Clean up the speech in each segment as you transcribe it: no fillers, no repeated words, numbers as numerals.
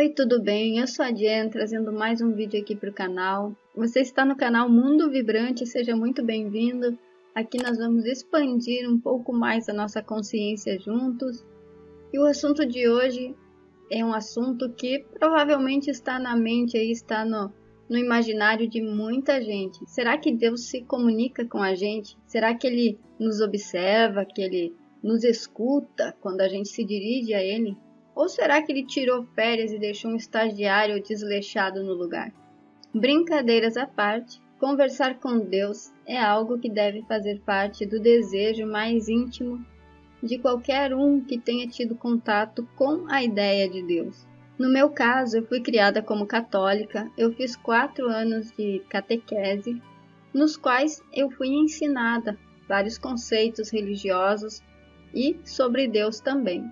Oi, tudo bem? Eu sou a Jen, trazendo mais um vídeo aqui para o canal. Você está no canal Mundo Vibrante, seja muito bem-vindo. Aqui nós vamos expandir um pouco mais a nossa consciência juntos. E o assunto de hoje é um assunto que provavelmente está na mente, aí está no imaginário de muita gente. Será que Deus se comunica com a gente? Será que Ele nos observa, que Ele nos escuta quando a gente se dirige a Ele? Ou será que Ele tirou férias e deixou um estagiário desleixado no lugar? Brincadeiras à parte, conversar com Deus é algo que deve fazer parte do desejo mais íntimo de qualquer um que tenha tido contato com a ideia de Deus. No meu caso, eu fui criada como católica, eu fiz 4 anos de catequese, nos quais eu fui ensinada vários conceitos religiosos e sobre Deus também.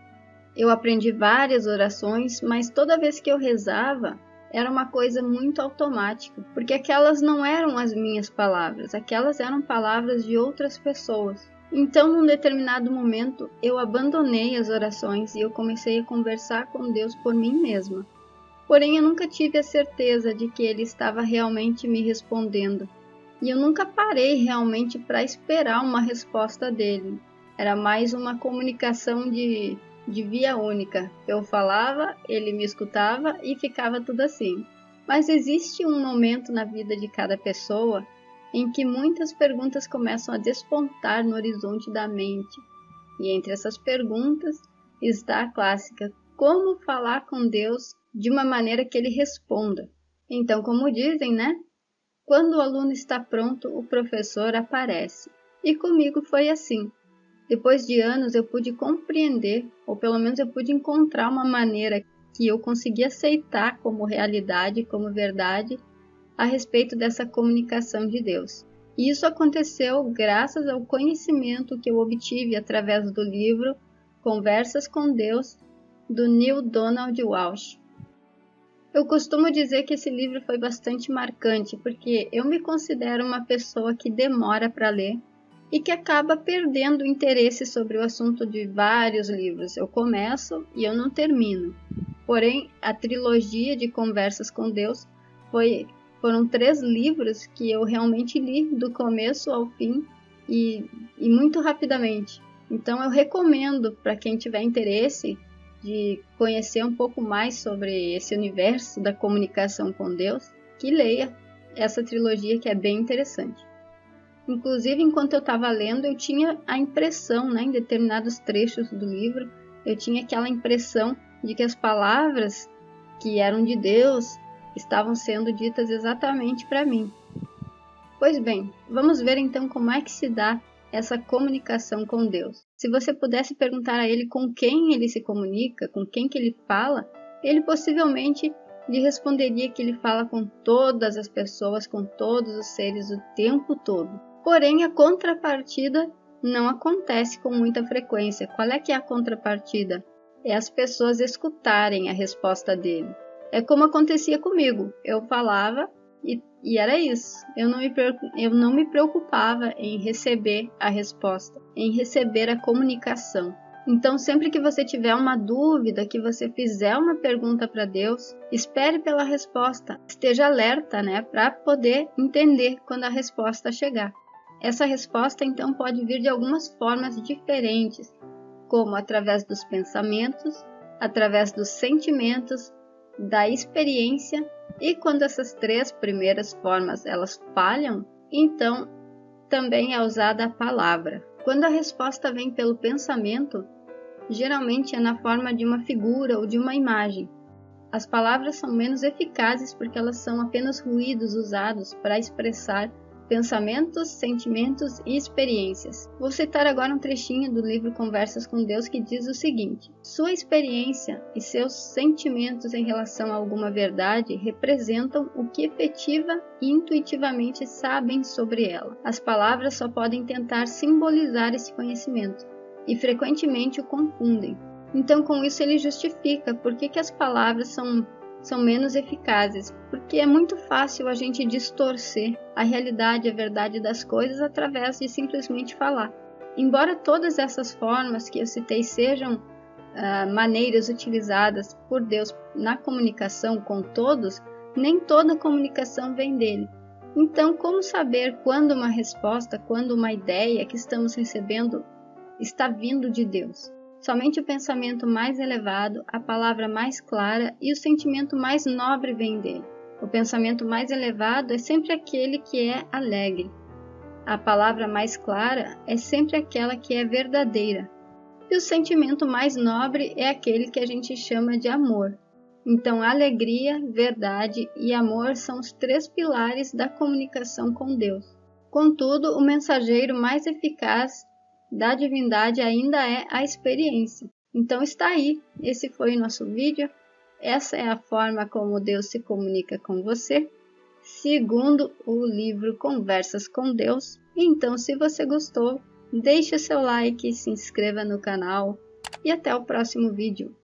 Eu aprendi várias orações, mas toda vez que eu rezava, era uma coisa muito automática, porque aquelas não eram as minhas palavras, aquelas eram palavras de outras pessoas. Então, num determinado momento, eu abandonei as orações e eu comecei a conversar com Deus por mim mesma. Porém, eu nunca tive a certeza de que Ele estava realmente me respondendo. E eu nunca parei realmente para esperar uma resposta dele. Era mais uma comunicação de via única. Eu falava, ele me escutava e ficava tudo assim. Mas existe um momento na vida de cada pessoa em que muitas perguntas começam a despontar no horizonte da mente. E entre essas perguntas está a clássica: como falar com Deus de uma maneira que Ele responda? Então, como dizem, né? Quando o aluno está pronto, o professor aparece. E comigo foi assim. Depois de anos eu pude compreender, ou pelo menos eu pude encontrar uma maneira que eu consegui aceitar como realidade, como verdade, a respeito dessa comunicação de Deus. E isso aconteceu graças ao conhecimento que eu obtive através do livro Conversas com Deus, do Neale Donald Walsch. Eu costumo dizer que esse livro foi bastante marcante, porque eu me considero uma pessoa que demora para ler e que acaba perdendo o interesse sobre o assunto de vários livros. Eu começo e eu não termino. Porém, a trilogia de Conversas com Deus foram 3 livros que eu realmente li do começo ao fim e muito rapidamente. Então eu recomendo para quem tiver interesse de conhecer um pouco mais sobre esse universo da comunicação com Deus, que leia essa trilogia, que é bem interessante. Inclusive, enquanto eu estava lendo, eu tinha a impressão, né, em determinados trechos do livro, eu tinha aquela impressão de que as palavras que eram de Deus estavam sendo ditas exatamente para mim. Pois bem, vamos ver então como é que se dá essa comunicação com Deus. Se você pudesse perguntar a Ele com quem Ele se comunica, com quem que Ele fala, Ele possivelmente lhe responderia que Ele fala com todas as pessoas, com todos os seres o tempo todo. Porém, a contrapartida não acontece com muita frequência. Qual é que é a contrapartida? É as pessoas escutarem a resposta dele. É como acontecia comigo. Eu falava e era isso. Eu não me preocupava em receber a resposta, em receber a comunicação. Então, sempre que você tiver uma dúvida, que você fizer uma pergunta para Deus, espere pela resposta. Esteja alerta, né, para poder entender quando a resposta chegar. Essa resposta, então, pode vir de algumas formas diferentes, como através dos pensamentos, através dos sentimentos, da experiência, e quando essas 3 primeiras formas elas falham, então também é usada a palavra. Quando a resposta vem pelo pensamento, geralmente é na forma de uma figura ou de uma imagem. As palavras são menos eficazes porque elas são apenas ruídos usados para expressar pensamentos, sentimentos e experiências. Vou citar agora um trechinho do livro Conversas com Deus que diz o seguinte: sua experiência e seus sentimentos em relação a alguma verdade representam o que efetiva e intuitivamente sabem sobre ela. As palavras só podem tentar simbolizar esse conhecimento e frequentemente o confundem. Então, com isso, ele justifica por que as palavras são menos eficazes, porque é muito fácil a gente distorcer a realidade, a verdade das coisas através de simplesmente falar. Embora todas essas formas que eu citei sejam maneiras utilizadas por Deus na comunicação com todos, nem toda comunicação vem dele. Então, como saber quando uma resposta, quando uma ideia que estamos recebendo está vindo de Deus? Somente o pensamento mais elevado, a palavra mais clara e o sentimento mais nobre vem dele. O pensamento mais elevado é sempre aquele que é alegre. A palavra mais clara é sempre aquela que é verdadeira. E o sentimento mais nobre é aquele que a gente chama de amor. Então, alegria, verdade e amor são os 3 pilares da comunicação com Deus. Contudo, o mensageiro mais eficaz da divindade ainda é a experiência. Então está aí, esse foi o nosso vídeo. Essa é a forma como Deus se comunica com você, segundo o livro Conversas com Deus. Então, se você gostou, deixe seu like, se inscreva no canal e até o próximo vídeo.